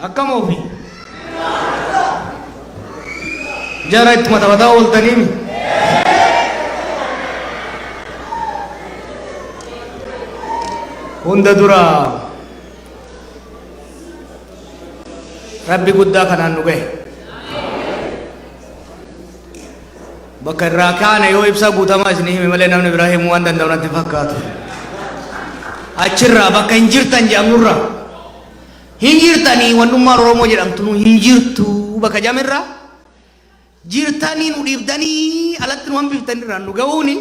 أكمل في جرت متودا والتنيم هند درا ربي قد كان نوجه بكر راكان يو إبسا بوتما إسنيه مملنا من إبراهيم وان دندونا تفكات أشرا بكر إنجرتان جامورا إنجرتاني ونما رومو جرام تنو إنجرتو بكر جامرا جرتاني نوديبداني على تنوام بيفتاني رانو جاوني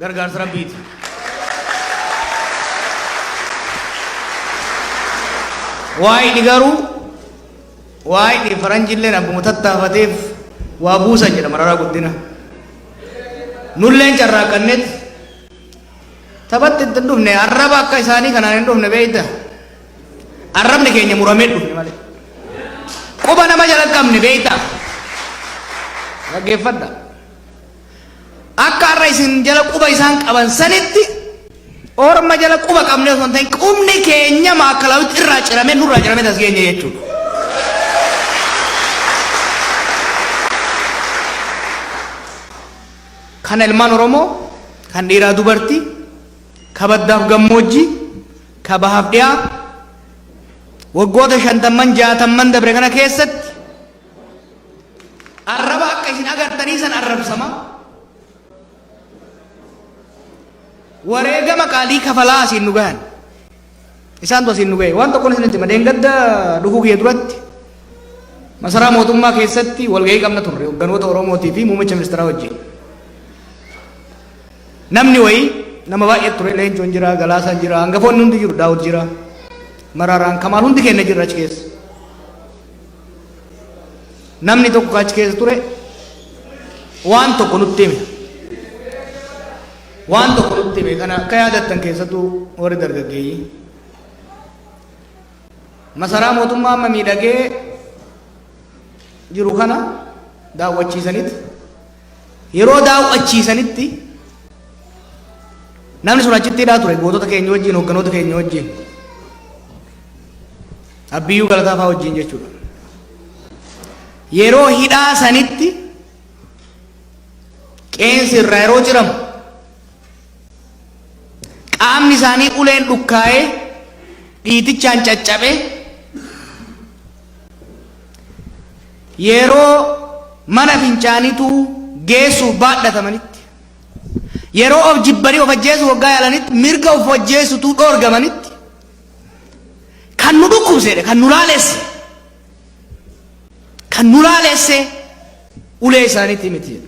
غرغار سرابيت واي ديغارو واي دي فرنجيلة نبو متتا فتيف وابوسا جدا مرارا قدنا نولين جرا كنت تبت تندوم نه عربا كيساني كنا نندوم نبيدا عرب نكيني مرامد دوم نمالي كوبا نما جلال كم نبيدا لقيفدا أكار رئيسين جلال كوبا إسان كابان سنتي और मजला कुबा कामने सोंते हैं कुमने के न्या माकलाउ तिराचरा में नूराचरा में दसगे न्या येचू Khan elman oromo kan dhiiraa dubartii kabaddaaf gammoojjii kabahaaf dhiyaa waggoota 50-60 dabre kana keessatti arraba akka isin agartanii san arrabsama wareegama qaalii kafalaa asiin nu gahan isaan tu asiin nu gahe waan tokkoon isinitti madeen gadda dhufuu kiyya duratti masaraa mootummaa keessatti walgahii qabna turre hogganoota oromootii fi muummicha ministeeraa wajjin namni wayii nama baay'ee ture leencoon jira galaasaan jira hangafoonni hundi jiru daawud jira maraaraan kamaal hundi keenya jirra achi keessa namni tokko achi keessa ture waan tokko nutti hime waan tokko nutti hime kana akka yaadattan keessattuu warri dargaggeeyyii masaraa mootummaa amma miidhagee jiru kana daawwachiisanitti yeroo daawwachiisanitti namni sun achitti hidhaa ture gootota keenya wajjin hogganoota keenya wajjin abbiyyuu galataa fa'aa wajjin jechuudha yeroo hidhaa sanitti qeensi irraa yeroo ciramu qaamni isaanii uleen dhukkaa'ee dhiitichaan caccabe yeroo mana fincaanitu geessuuf baadhatamanitti yeroo of jibbanii of ajjeesu waggaa yaalanitti mirga of ajjeesutu dhoorgamanitti kan nu dhukkubseedhe kan nu laalesse ulee isaaniitti miti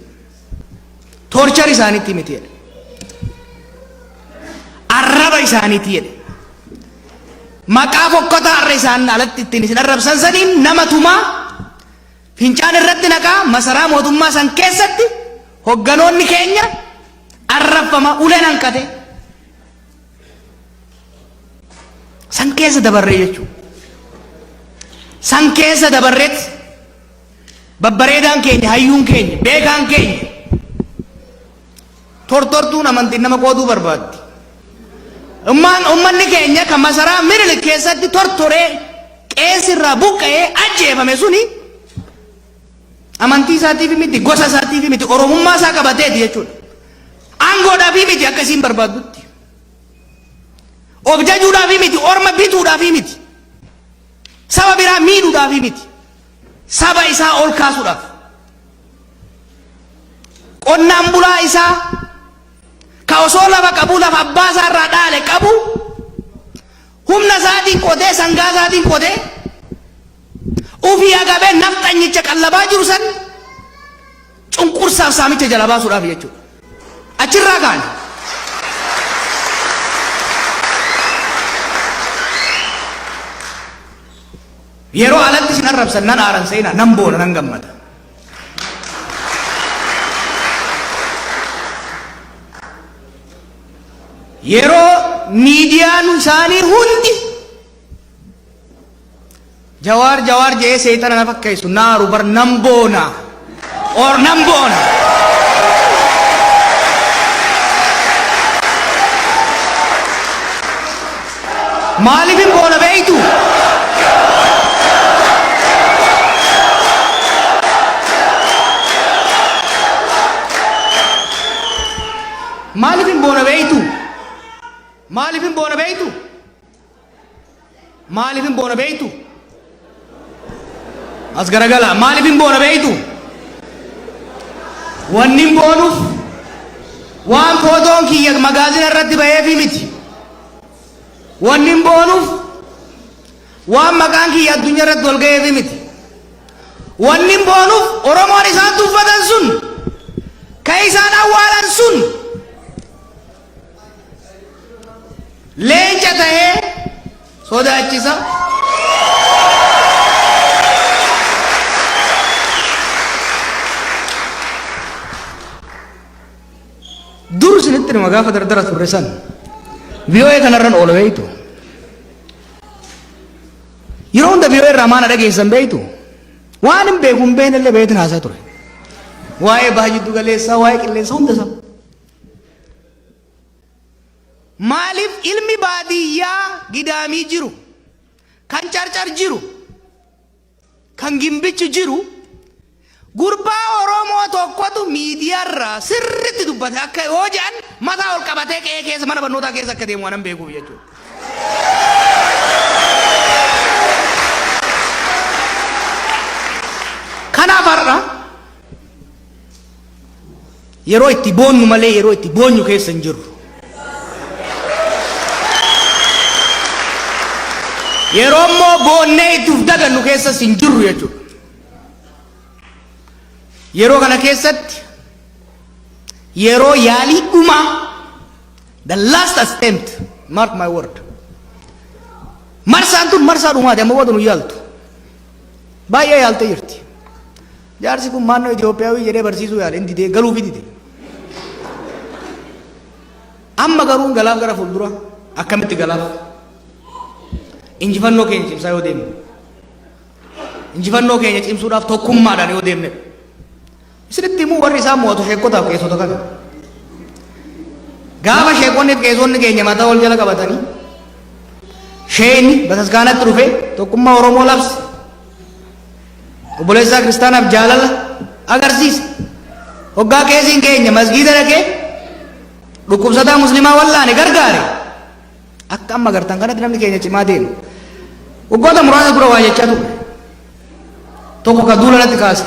torchar isaaniitti miti arraba isaaniitti jedhe maqaa fokkotaa arra isaan alatti ittiin isin arrabsan saniin nama tumaa fincaan irratti naqaa masaraa mootummaa san keessatti hogganoonni keenya arrafama uleen hanqate san keessa dabarree jechuudha san keessa dabarreet babbareedaan keenya hayyuun keenya beekaan keenya tortortuun amantiin nama qooduu barbaaddi ummanni keenya kan masaraa Minilik keessatti tortoree qeesirraa buqqa'ee ajjeefame suni amantii isaatiif miti gosa isaatiif miti oromummaa isaa qabateeti jechuudha aangoodhaaf miti akkasiin barbaadutti of jajuudhaaf miti orma bituudhaaf miti saba biraa miidhuudhaaf miti saba isaa ol kaasuudhaaf qonnaan bulaa isaa ka osoo lafa qabu lafa abbaa isaa irraa dhaale qabu humna isaatiin qotee sangaa isaatiin qotee ufii agabee nafxanyicha qallabaa jiru san cunqursaaf saamicha jala baasuudhaaf jechuudha achirraa kaane yeroo alatti isin arrabsan nan aaran seenaa nan boona nan gammada yeroo miidiyaan isaanii hundi jawaar jee seexana na fakkeessu naaru bar nan boona or nan boona maaliifin boona beeytu Maalifin boona beeytu? Maalifin boona beeytu? Maalifin boona beeytu? As garagala maalifin boona beeytu? Wannin boonuuf waan footoon kiyya magaazina irratti baheefi miti. Wannin boonuuf waan maqaan kiyya addunyaa irratti ol ga'eefi miti. Wannin boonuuf Oromoon isaan tuffatan sun ka isaan awwaalan sun leenca ta'ee sodaachisa. Dur sinitti nama gaafa dardara turre san VOA kanarran oola beeytu. Yeroo hunda VOA irraa maana dhageessan beeytu. Waan hin beeku hin beeknellee beeytin haasaa ture. Waa'ee baay'iddu galeessaa, waa'ee qilleensa hunda isaa. Maaliif ilmi baadiyyaa gidaamii jiru, kan carcar jiru, kan gimbichi jiru, gurbaa Oromoo tokkotu miidiyaarraa sirriitti dubbate akka yoo jedhan mataa ol qabatee qe'ee keessa mana barnootaa keessa akka deemu waan hin beekuuf jechuudha. Kanaaf har'a yeroo itti boonnu malee yeroo itti boonyu keessa hin jirru. Yeroo immoo boonnee itti uf dagannu keessas hin jirru jechuudha. Yeroo kana keessatti yeroo yaalii dhumaa, the last attempt, mark my word. Marsaan tun marsaa dhumaati amma wadunu yaaltu. Baay'ee yaaltee jirti. Jaarsi kun maannoo Itoophiyaawii jedhee barsiisuu yaale inni didee galuufi dide. Amma garuu galaaf gara fuuldura akkamitti galaaf? Injifannoo keenya cimsaa yoo deemne, injifannoo keenya cimsuudhaaf tokkummaadhaan yoo deemne, isinitti immoo warri isaan mo'atu sheekotaaf qeessota kana. Gaafa sheekonni fi qeessonni keenya mataa ol jala qabatanii sheeni bataskaanatti dhufe tokkummaa Oromoo labse, obboleessaa kiristaanaaf jaalala agarsiise. Hoggaa qeessiin keenya masgiida dhaqee dhukkubsataa muslimaa wallaane gargaare. Akka amma gartan kanatti namni keenya cimaa deemu. Waggoota muraasa dura waa jechaa ture. Tokko ka duula natti kaase.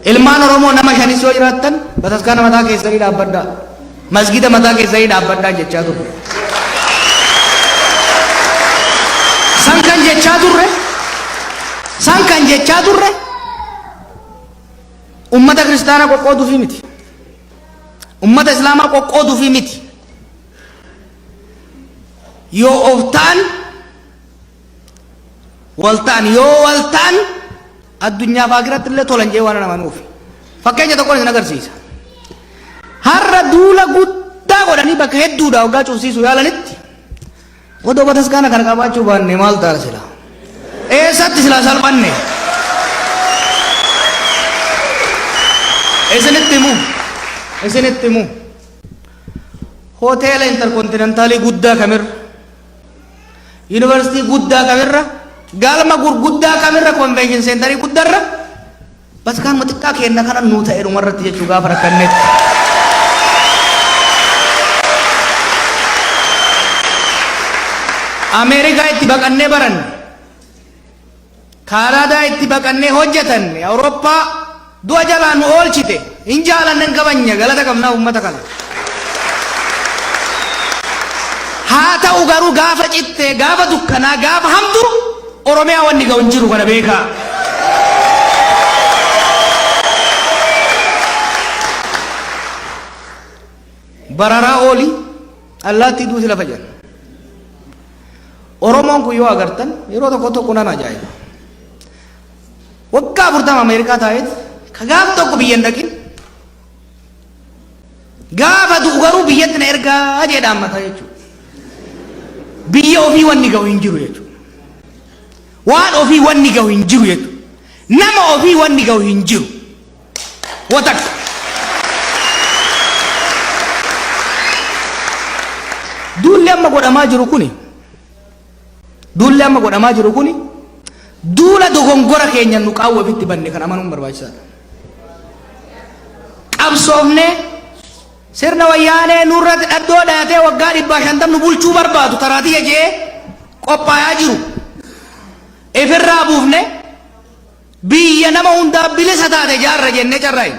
Ilmaan Oromoo nama shanis yoo jiraattan bataskaana mataa keessanii dhaabbadhaa. Masgida mataa keessanii dhaabbadhaa jechaa ture. San kan jechaa turre. San kan jechaa turre. Ummata kiristaanaa qoqqooduufi miti. Ummata islaamaa qoqqooduufi miti. Yoo oftaan waltaan yoo waltaan addunyaa fi akhiratti illee tolan jee waan nama nuufi. Fakkeenya tokkoon isin agarsiisa. Har'a duula guddaa godhanii bakka hedduudha waggaa cufsiisu yaalanitti odoo bataskaana kana qabaachuu baanne maal ta'a sila? Eessatti sila salphanne? Isinitti himu. Hoteela interkontinentaalii guddaa kamirra, yuunivarsiitii guddaa kamirra, galma gurguddaa kamirra, konvenshin seenterii guddaarra bataskaanuma xiqqaa kenna kana nuu ta'e dhumarratti jechuu gaafa rakkanneetti. Ameerikaa itti baqannee baranne, Kaanaadaa itti baqannee hojjetanne, Awurooppaa du'a jalaa nu oolchite hin jaalanne hin kabanya galata qabnaa uummata kana. Haa ta'u garuu gaafa cittee, gaafa dukkanaa, gaafa hamtu Oromiyaa wanni ga'u hin jiru kana beekaa. Bararaa ooli allaattii duuti lafa jala. Oromoon kun yoo agartan yeroo tokko tokko nan ajaa'iba. Waggaa 40 Ameerikaa taa'eet ka gaafa tokko biyya hin dhaqin gaafa du'u garuu biyyatti na ergaa jee dhaammata jechuudha. Biyya ofii wanni ga'u hin jiru jechuudha. Waan ofii wanni ga'u hin jiru jechuudha. Nama ofii wanni ga'u hin jiru. Watakka. Duulli amma godhamaa jiru kuni duula dogongora keenya nu qaawwa ofitti banne kan amanuun barbaachisaadha. Qabsoofnee sirna wayyaanee nurratti dhaddoo dhaatee waggaa 150 nu bulchuu barbaadu taraatii jee qophaayaa jiru ifirraa buufne biyya nama hundaa bilisa taate jaarra jennee carraayi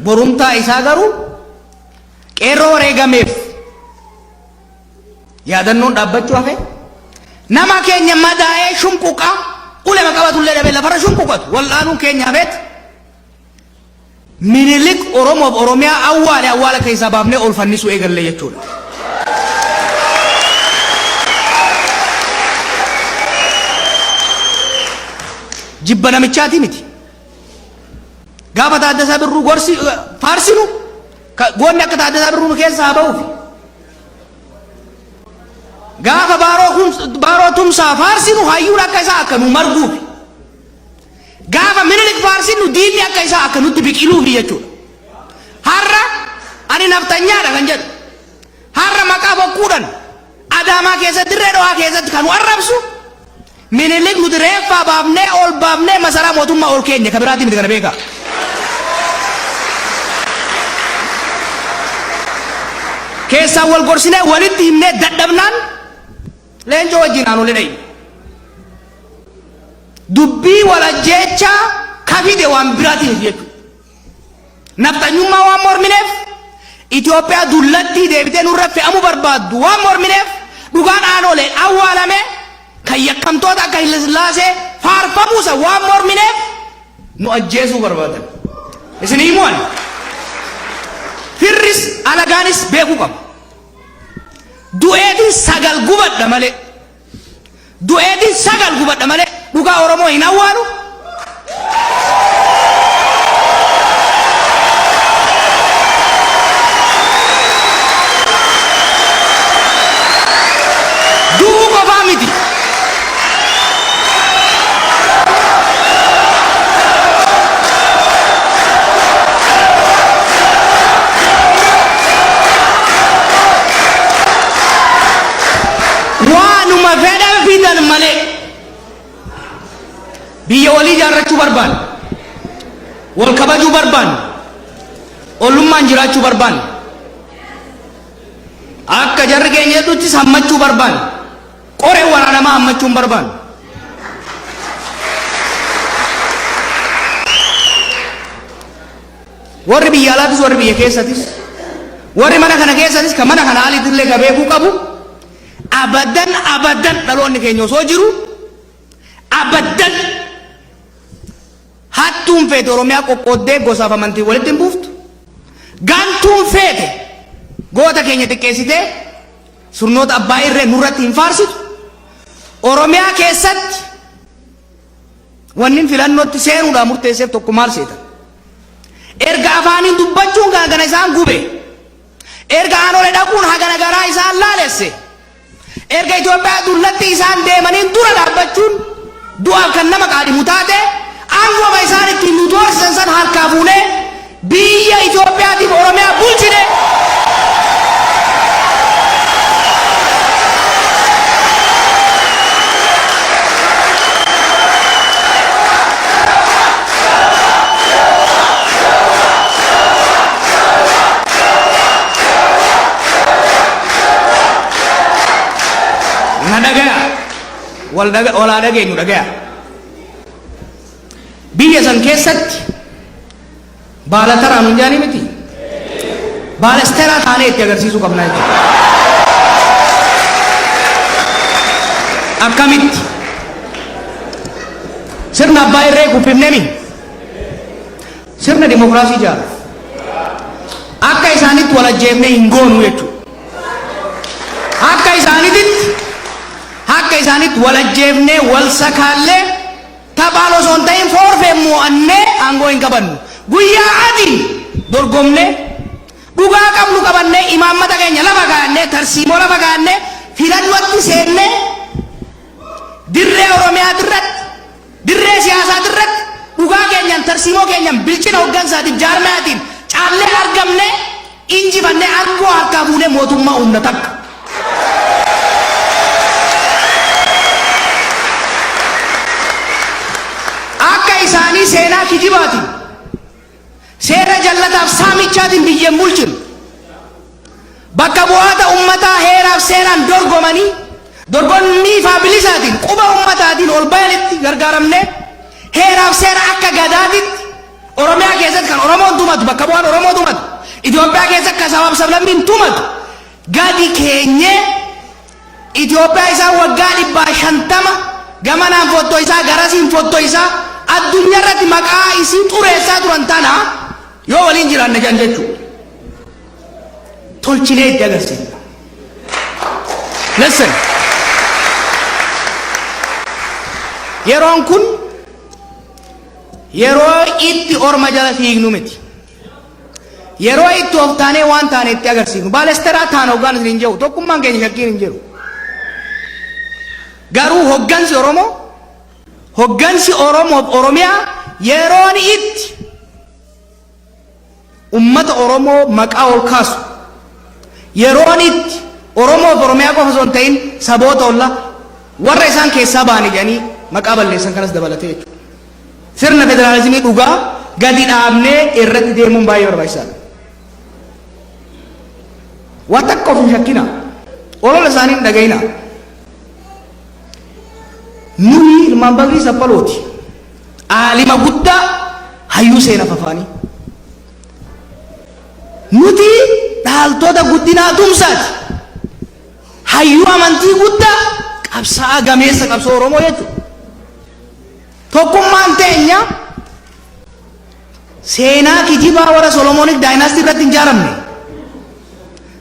borumtaa isaa garuu qeerroo wareegameef yaadannoon dhaabbachuu hafe nama keenya madaa'ee shumquqa ulema qabatullee dhabee lafarra shumquqatu wal'aanuun keenya hafeet Minilik Oromoof Oromiyaa awwaala keessaa baafnee ol fannisuu eegalle jechuudha. Jibba namichaati miti. Gaafa Taaddasaa Birruu gorsi faarsinu goonni akka Taaddasaa Birruu keessaa ba'uufi. Gaafa baaroo tumsaa faarsinu hayyuun akka isaa akka nu marguufi. Gaafa Minilik faarsinu diinni akka isaa akka nutti biqiluufi jechuudha. Har'a ani naftanyaadha kan jedhu. Har'a maqaa bokkuudhaan Adaamaa keessatti dirree dhawaa keessatti kan arrabsu Minilik nuti reeffaa baafnee ol baafnee masaraa mootummaa ol keenya kan biraatti miti kana beekaa. Keessaan wal gorsinee walitti himnee dadhabnaan leencoo wajjin aanolee dhayi. Dubbii walajjechaa kafide waan biraatiif jechuudha. Naftanyummaa waan mormineef Itoophiyaa dullatti deebitee nurra fe'amuu barbaaddu waan mormineef dhugaan aanolee awwaalame kan yakkamtoota akka Hayilasillaasee faarfamuusa waan mormineef nu ajjeesuu barbaadan. Isin himuun firris alagaanis beekuu qaba. Du'eetiin sagal gubadha malee. Du'eetiin sagal gubadha malee dhugaa Oromoo hin awwaalu. Du'uu qofaa miti. Waanuma fedhan fidan malee biyya walii ijaarrachuu barbaanne, wal kabajuu barbaanne, ollummaan jiraachuu barbaanne, akka jarri keenya jedhutti hammachuu barbaanne, qoree waraanamaa hammachuu hin barbaanne. Warri biyya alaatis warri biyya keessatis warri mana kana keessatis kan mana kana aliitillee ka beekuu qabu abadan dhaloonni keenya osoo jiru abadan hattuun feete Oromiyaa qoqqooddee gosaaf amantii walitti hin buuftu. Gantuun feete goota keenya xiqqeessitee sirnoota abbaa irree nurratti hin faarsitu. Oromiyaa keessatti wanni filannootti seenuudhaan murteesseef tokko maal seetan? Erga afaaniin dubbachuun gana isaan gube. Erga aanolee dhaquun hagana garaa isaan laalesse. Erga Itoophiyaa dullatti isaan deemaniin dura dhaabbachuun du'aaf kan nama qaadhimu taate angoma isaan ittiin nu doorsisan san harkaa fuunee biyya Itoophiyaatiif Oromiyaa bulchine. Walaa dhageenyu dhagaya. Biyya san keessatti baala taraan hin jaanii miti. Baala isteeraa taanee itti agarsiisuu qabna jechuudha. Akkamitti sirna abbaa irree kuffifnee mi sirna dimokiraasii jaala akka isaanitti wal ajjeefnee hin goonu jechuudha. Akka isaanitti wal ajjeefnee wal sakaallee taphaan osoo hin ta'in forfee mo'annee aangoo hin qabannu. Guyyaa adiin dorgomnee dhugaa qabnu qabannee imaammata keenya lafa kaa'annee tarsiimoo lafa kaa'annee filannootti seennee dirree Oromiyaa irratti dirree siyaasaa irratti dhugaa keenyaan tarsiimoo keenyaan bilchina hooggansaatiif jaarmaatiin caallee argamne injifannee aangoo harkaa fuunee mootummaa humna takka. سينا كجباتي سيرة جلتا ساميشات بيجي مولشن بكبوات أمتا هيرا سيران dorgonni faabilisaatiin quba ummataatiin ol baay'eetti gargaaramne heeraaf seera akka gadaatitti Oromiyaa keessatti kan Oromoon tumatu bakka bu'aan Oromoo tumatu Itoophiyaa keessatti kan sabaaf sablammiin tumatu gadi keenye Itoophiyaa isaa waggaa 150 gamanaan fottoo isaa garasiin fottoo isaa addunyaa irratti maqaa isii xureessaa turan tana yoo waliin jiraanne jan jechuudha tolchinee itti agarsiisa. Listen. Yeroon kun yeroo itti orma jala fiignu miti yeroo itti of taanee waan taane itti agarsiifnu baalesteraa taan hoggaan hin jiru tokkummaan keenya shakkiin hin jiru garuu hoggansi Oromoo Oromiyaa yeroon itti ummata Oromoo maqaa ol kaasu yeroon itti Oromoo Oromiyaa qofa osoo hin ta'in saboota olla warra isaan keessaa ba'anii jedhanii maqaa balleessan kanas dabalatee jechuudha. Sirna federaalizimii dhugaa gadi dhaabnee irratti deemuun baay'ee barbaachisaadha. Waan takka of hin shakkina. Olola isaanii hin dhaga'ina. Nuyi ilmaan bagrii saphalooti. Aalima guddaa hayyuu seenaaf afaanii. Nuti dhaaltota guddinaa tumsaati. Hayyuu amantii guddaa qabsaa'aa gameessa qabsoo Oromoo jechuudha. Tokkummaan teenya seenaa kijibaa warra Solomoonik daayinaastii irratti hin ijaaramne.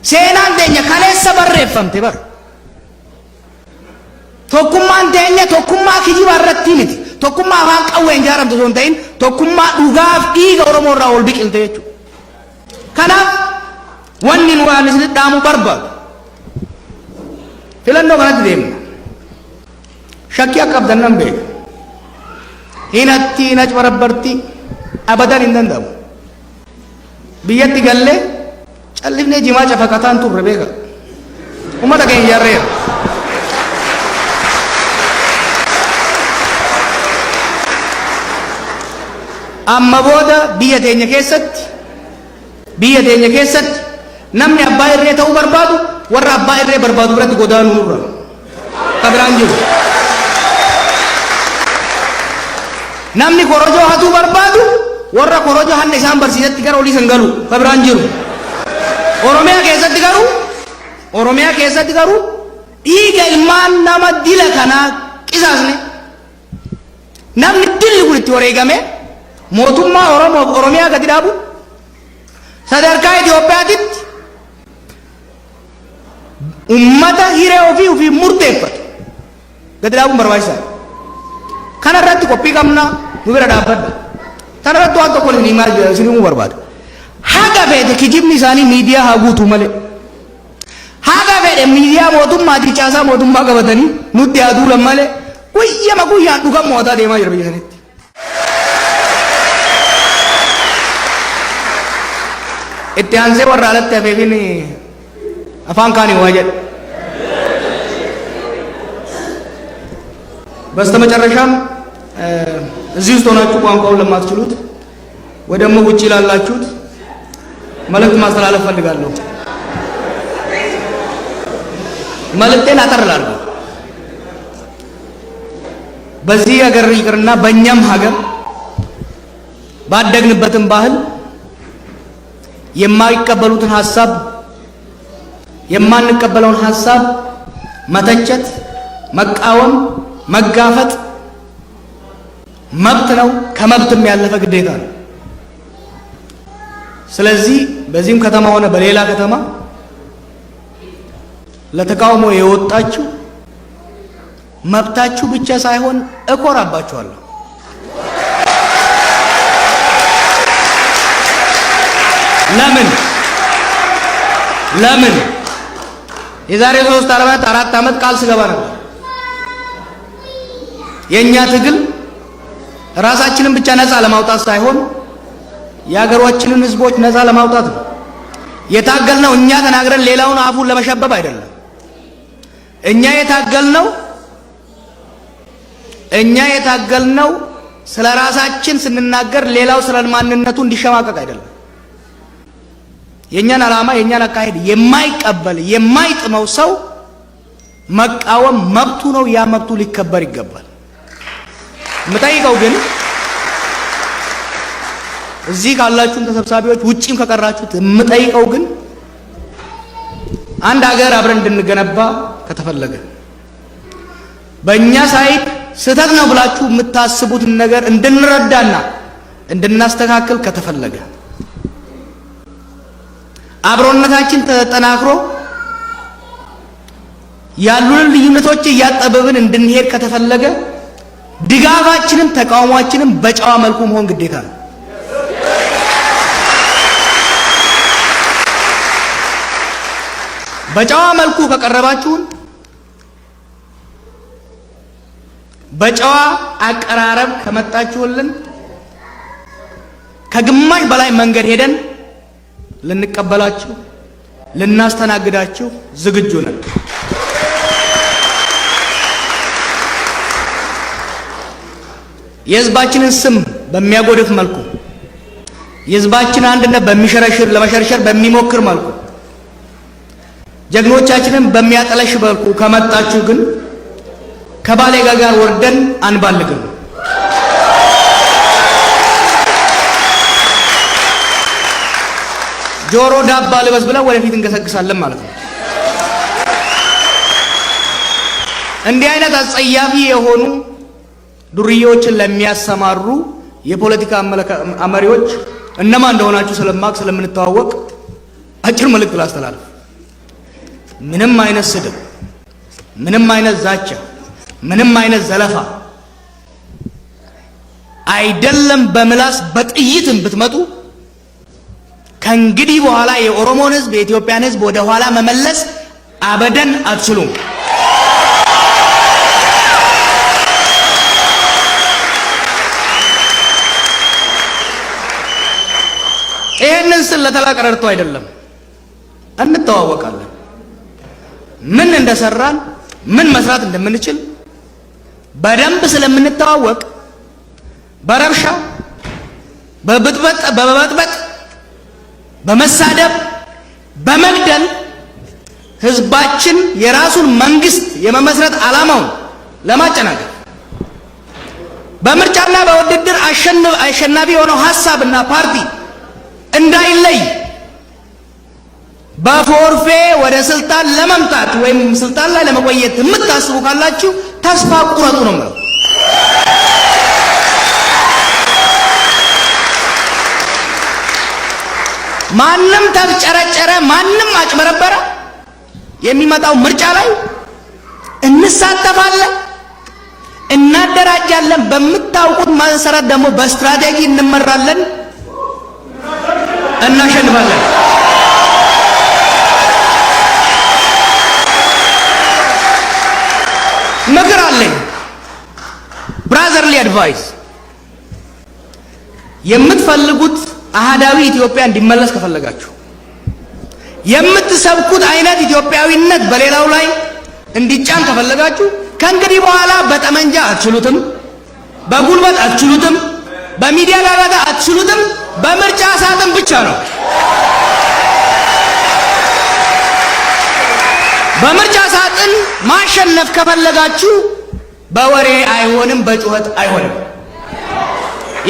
Seenaan teenya kaleessa barreeffamte bara. Tokkummaan teenya tokkummaa kijibaa irratti miti. Tokkummaa afaan qawween ijaaramte osoo hin ta'in tokkummaa dhugaaf dhiiga Oromoo irraa ol biqilte jechuudha. Kanaaf wanni nu waan isinitti dhaamuu barbaadu. Filannoo kanatti deemna. Shakkii akka qabdan nan beeka. Hinatti hinac barabbarti abadan hin danda'amu. Biyyatti gallee callifnee jimaa cafaqataan turre beeka. Uummata keenya ijaarreera. Amma booda biyya teenya keessatti namni abbaa irree ta'uu barbaadu warra abbaa irree barbaadu biratti godaanuu nurra. Kabiraan jiru. Namni korojoo hatuu barbaadu warra korojoo hanna isaan barsiisatti gara olii san galu kabiraan jiru. Oromiyaa keessatti garuu dhiiga ilmaan nama dila kanaa qisaasne namni dilli kun itti wareegame mootummaa Oromiyaa gadi dhaabu sadarkaa Itoophiyaatitti ummata hiree ofii murteeffatu gadi dhaabuun barbaachisaadha. Kana irratti qophii qabna nu bira dhaabbadha. Kana irratti waan tokko isin himuu barbaada. Haga fedhe kijibni isaanii miidiyaa haa guutuu malee. Haga fedhe miidiyaa mootummaatii caasaa mootummaa qabatanii nutti haa duulan malee guyyaan dhugaan mootaa deemaa jira biyya sanitti. Itti aansee warra alatti hafeefin afaan kaanii waa jedha. በስተመጨረሻም እዚህ ውስጥ ሆናችሁ ቋንቋውን ለማትችሉት ወይ ደግሞ ውጪ ላላችሁት መልእክት ማስተላለፍ ፈልጋለሁ። መልእክቴን አጠርላለሁ። በዚህ ሀገር ይቅርና በእኛም ሀገር ባደግንበትም ባህል የማይቀበሉትን ሐሳብ የማንቀበለውን ሐሳብ መተቸት፣ መቃወም፣ መጋፈጥ መብት ነው። ከመብትም ያለፈ ግዴታ ነው። ስለዚህ በዚህም ከተማ ሆነ በሌላ ከተማ ለተቃውሞ የወጣችሁ መብታችሁ ብቻ ሳይሆን እኮራባችኋለሁ። ለምን የዛሬ 4 ዓመት ቃል ስገባ ነበር የኛ ትግል ራሳችንን ብቻ ነፃ ለማውጣት ሳይሆን የሀገራችንን ህዝቦች ነፃ ለማውጣት ነው። የታገልነው እኛ ተናግረን ሌላውን አፉን ለመሸበብ አይደለም። እኛ የታገልነው ስለ ራሳችን ስንናገር ሌላው ስለ ማንነቱ እንዲሸማቀቅ አይደለም። የኛን ዓላማ የኛን አካሄድ የማይቀበል የማይጥመው ሰው መቃወም መብቱ ነው። ያ መብቱ ሊከበር ይገባል። የምጠይቀው ግን እዚህ ካላችሁም ተሰብሳቢዎች ውጪም ከቀራችሁት የምጠይቀው ግን አንድ ሀገር አብረን እንድንገነባ ከተፈለገ በእኛ ሳይድ ስህተት ነው ብላችሁ የምታስቡትን ነገር እንድንረዳና እንድናስተካክል ከተፈለገ አብሮነታችን ተጠናክሮ ያሉንን ልዩነቶች እያጠበብን እንድንሄድ ከተፈለገ ድጋፋችንም ተቃውሟችንም በጨዋ መልኩ መሆን ግዴታ ነው። በጨዋ መልኩ ከቀረባችሁን በጨዋ አቀራረብ ከመጣችሁልን ከግማሽ በላይ መንገድ ሄደን ልንቀበላችሁ ልናስተናግዳችሁ ዝግጁ ነን። የህዝባችንን ስም በሚያጎድፍ መልኩ የህዝባችን አንድነት በሚሸረሽር ለመሸርሸር በሚሞክር መልኩ ጀግኖቻችንን በሚያጠለሽ መልኩ ከመጣችሁ ግን ከባሌ ጋር ወርደን አንባልግም። ጆሮ ዳባ ልበስ ብለን ወደፊት እንገሰግሳለን ማለት ነው። እንዲህ አይነት አጸያፊ የሆኑ ዱርዬዎችን ለሚያሰማሩ የፖለቲካ መሪዎች እነማን እንደሆናችሁ ስለማቅ ስለምንተዋወቅ አጭር መልእክት ላስተላልፍ። ምንም አይነት ስድብ፣ ምንም አይነት ዛቻ፣ ምንም አይነት ዘለፋ አይደለም በምላስ በጥይትም ብትመጡ ከእንግዲህ በኋላ የኦሮሞን ህዝብ የኢትዮጵያን ህዝብ ወደ ኋላ መመለስ አበደን አትችሉም። ይሄንን ስል ለተላቀረርቶ አይደለም። እንተዋወቃለን። ምን እንደሰራን ምን መስራት እንደምንችል በደንብ ስለምንተዋወቅ በረብሻ በመበጥበጥ በመሳደብ በመግደል ህዝባችን የራሱን መንግስት የመመስረት ዓላማውን ለማጨናገፍ በምርጫና በውድድር አሸናፊ የሆነው ሐሳብና ፓርቲ እንዳይለይ በፎርፌ ወደ ስልጣን ለመምጣት ወይም ስልጣን ላይ ለመቆየት የምታስቡ ካላችሁ ተስፋ ቁረጡ ነው ማለት። ማንም ተጨረጨረ ማንም አጭበረበረ የሚመጣው ምርጫ ላይ እንሳተፋለን፣ እናደራጃለን። በምታውቁት መሰረት ደግሞ በስትራቴጂ እንመራለን፣ እናሸንፋለን። ምክር አለኝ፣ ብራዘርሊ አድቫይስ። የምትፈልጉት አሃዳዊ ኢትዮጵያ እንዲመለስ ከፈለጋችሁ የምትሰብኩት አይነት ኢትዮጵያዊነት በሌላው ላይ እንዲጫን ከፈለጋችሁ ከእንግዲህ በኋላ በጠመንጃ አትችሉትም፣ በጉልበት አትችሉትም፣ በሚዲያ ጋጋታ አትችሉትም። በምርጫ ሳጥን ብቻ ነው። በምርጫ ሳጥን ማሸነፍ ከፈለጋችሁ በወሬ አይሆንም፣ በጩኸት አይሆንም።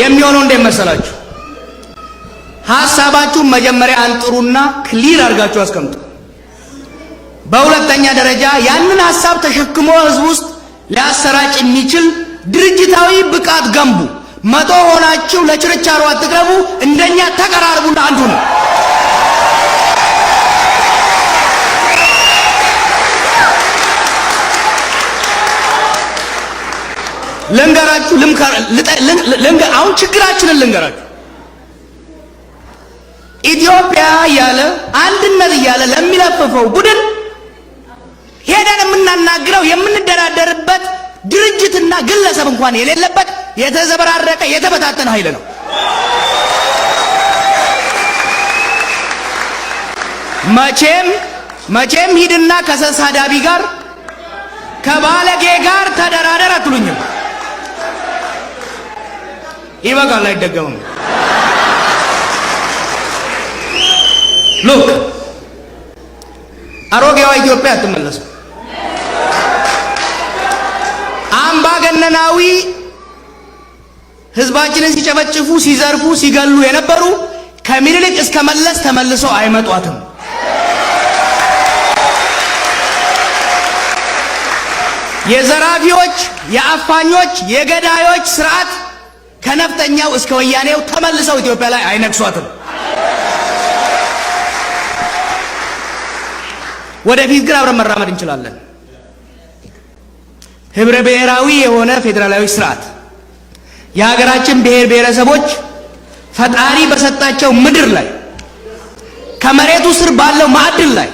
የሚሆነው እንዴት መሰላችሁ? ሐሳባችሁን መጀመሪያ አንጥሩና ክሊር አድርጋችሁ አስቀምጡ። በሁለተኛ ደረጃ ያንን ሐሳብ ተሸክሞ ህዝብ ውስጥ ሊያሰራጭ የሚችል ድርጅታዊ ብቃት ገንቡ። መቶ ሆናችሁ ለችርቻሮ አትቅረቡ። እንደኛ ተቀራርቡና አንዱ ነው። ልንገራችሁ፣ አሁን ችግራችንን ልንገራችሁ። ኢትዮጵያ እያለ አንድነት እያለ ለሚለፍፈው ቡድን ሄደን የምናናግረው የምንደራደርበት ድርጅትና ግለሰብ እንኳን የሌለበት የተዘበራረቀ የተበታተነ ኃይል ነው። መቼም ሂድና ከሰሳዳቢ ጋር ከባለጌ ጋር ተደራደር አትሉኝም። ይበቃል፣ አይደገምም። ሉክ አሮጌዋ ኢትዮጵያ አትመለስም። አምባገነናዊ ህዝባችንን ሲጨፈጭፉ፣ ሲዘርፉ፣ ሲገሉ የነበሩ ከምኒልክ እስከ መለስ ተመልሰው አይመጧትም። የዘራፊዎች፣ የአፋኞች፣ የገዳዮች ስርዓት ከነፍጠኛው እስከ ወያኔው ተመልሰው ኢትዮጵያ ላይ አይነክሷትም። ወደፊት ግን አብረን መራመድ እንችላለን። ህብረ ብሔራዊ የሆነ ፌዴራላዊ ስርዓት የሀገራችን ብሔር ብሔረሰቦች ፈጣሪ በሰጣቸው ምድር ላይ ከመሬቱ ስር ባለው ማዕድን ላይ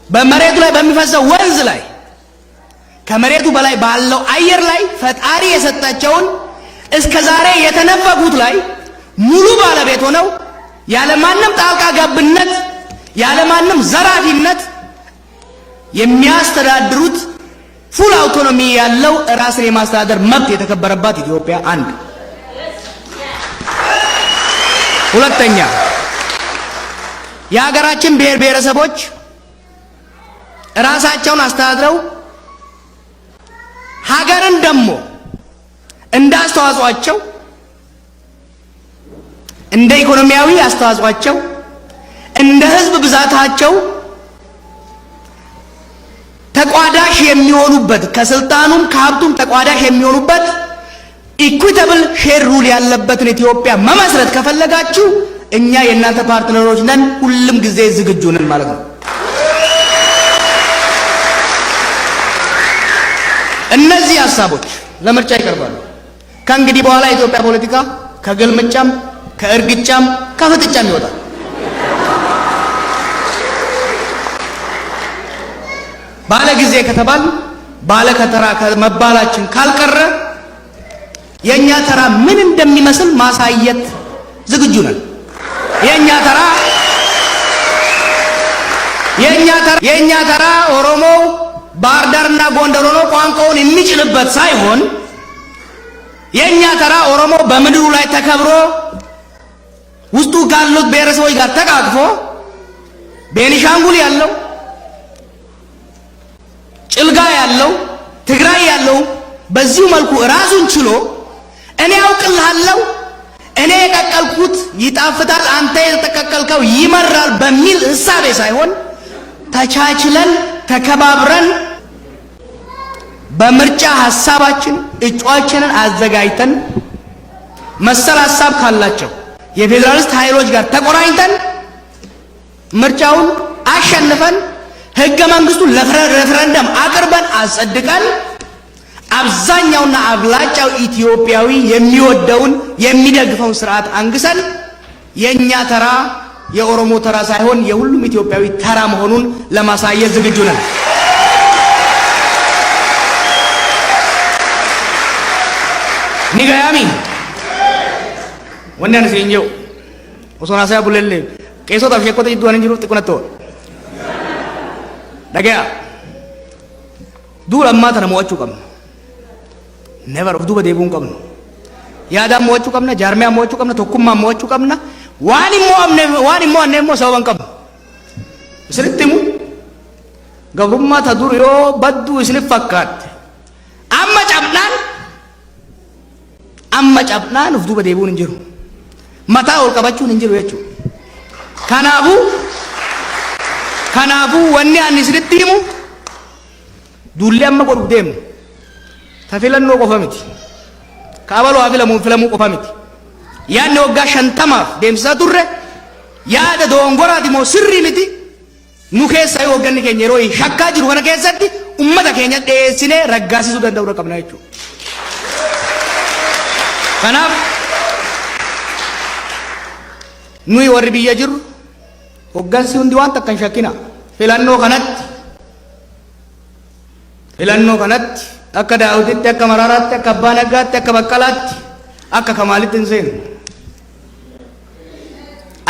በመሬቱ ላይ በሚፈሰው ወንዝ ላይ ከመሬቱ በላይ ባለው አየር ላይ ፈጣሪ የሰጣቸውን እስከ ዛሬ የተነፈጉት ላይ ሙሉ ባለቤት ሆነው ያለማንም ጣልቃ ገብነት ያለማንም ዘራፊነት የሚያስተዳድሩት ፉል አውቶኖሚ ያለው ራስን የማስተዳደር መብት የተከበረባት ኢትዮጵያ አንድ። ሁለተኛ የሀገራችን ብሔር ብሔረሰቦች ራሳቸውን አስተዳድረው ሀገርን ደግሞ እንዳስተዋጽኦአቸው እንደ ኢኮኖሚያዊ አስተዋጽኦአቸው እንደ ህዝብ ብዛታቸው ተቋዳሽ የሚሆኑበት ከስልጣኑም ከሀብቱም ተቋዳሽ የሚሆኑበት ኢኩዊታብል ሼር ሩል ያለበትን ኢትዮጵያ መመስረት ከፈለጋችሁ እኛ የእናንተ ፓርትነሮች ነን፣ ሁሉም ጊዜ ዝግጁ ነን ማለት ነው። እነዚህ ሀሳቦች ለምርጫ ይቀርባሉ። ከእንግዲህ በኋላ የኢትዮጵያ ፖለቲካ ከግልምጫም ከእርግጫም ከፍጥጫም ይወጣል። ባለ ጊዜ ከተባል ባለ ከተራ ከመባላችን ካልቀረ የኛ ተራ ምን እንደሚመስል ማሳየት ዝግጁ ነን። የኛ ተራ ኦሮሞው ባህር ዳርና ጎንደር ሆኖ ቋንቋውን የሚችልበት ሳይሆን የኛ ተራ ኦሮሞ በምድሩ ላይ ተከብሮ ውስጡ ካሉት ብሔረሰቦች ጋር ተቃቅፎ ቤኒሻንጉል ያለው ጭልጋ ያለው ትግራይ ያለው በዚሁ መልኩ ራሱን ችሎ እኔ አውቅልሃለሁ እኔ የቀቀልኩት ይጣፍጣል አንተ የተቀቀልከው ይመራል በሚል ህሳቤ ሳይሆን ተቻችለን ተከባብረን በምርጫ ሐሳባችን እጩአችንን አዘጋጅተን መሰል ሐሳብ ካላቸው የፌዴራሊስት ኃይሎች ጋር ተቆራኝተን ምርጫውን አሸንፈን ህገ መንግስቱን ለሬፈረንደም አቅርበን አጸድቀን አብዛኛውና አብላጫው ኢትዮጵያዊ የሚወደውን የሚደግፈውን ስርዓት አንግሰን የኛ ተራ የኦሮሞ ተራ ሳይሆን የሁሉም ኢትዮጵያዊ ተራ መሆኑን ለማሳየት ዝግጁ ነን። ኒጋያሚ ወንዳን ሲንጆ ኦሶና ሳያ ቡለለ ቄሶ ታፍሸኮተ ይዱአን እንጅሩ ጥቁነቶ ደገያ ዱር አማ ተነ ሞቹ ቀም never of duba deebun qabnu yaada mo'achuu qabna jaarmiyaa mo'achuu qabna tokkummaa mo'achuu qabna waan immoo annee immoo sababan qabna isinitti himu gabrummaa ta dur yoo badduu isinif fakkaatte amma cabnaan of duba deebuun hin jiru mataa ol qabachuun hin jiru jechuudha. Kanaafuu wanni ani isinitti himu duullee amma godhuuf deemnu tafilannoo qofa miti kaabaloo filamuu qofa miti yaadni waggaa 50 deemsisaa turre yaada doongoraati moo sirrii miti nu keessa yoo hoogganni keenya yeroo shakkaa jiru kana keessatti ummata keenya dhiyeessinee raggaasisuu danda'uu qabna jechuudha. Kanaaf nuyi warri biyya jirru hooggansi hundi waan takka hin shakkina filannoo kanatti akka daawititti akka maraaraatti akka abbaa naggaatti akka baqqalaatti akka kamaalitti hin seenu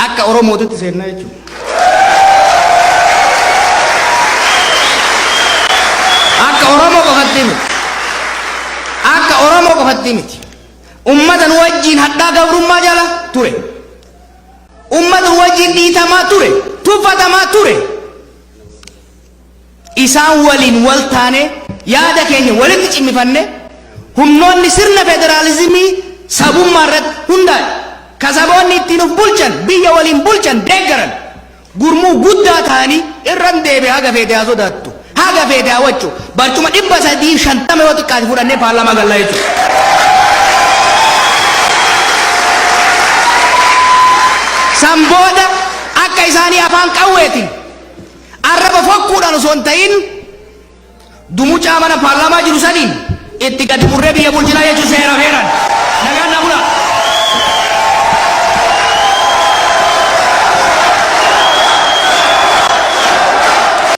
akka oromootitti seenna jechuudha. Akka oromoo qofatti miti ummatan wajjin hadhaa gabrummaa jala ture ummatan wajjin dhiitamaa ture tuffatamaa ture isaan waliin wal taane yaada keenya walitti cimmifanne humnoonni sirna federaalizimii sabummaa irratti hundaa'e kasaboonni ittiin of bulchan biyya waliin bulchan deeggaran gurmuu guddaa ta'anii irran deebi'ee haga feete haa sodaattu haga feete haa wachuu barcuma 350 yoo xiqqaate fudhannee paarlaamaa gallaa jechuudha. Sambooda akka isaanii afaan qawweetiin arraba fokkuudhaan osoo hin ta'in dumucaa mana paarlaamaa jiru saniin itti gadi murree biyya bulchinaa jechuun seera feeran.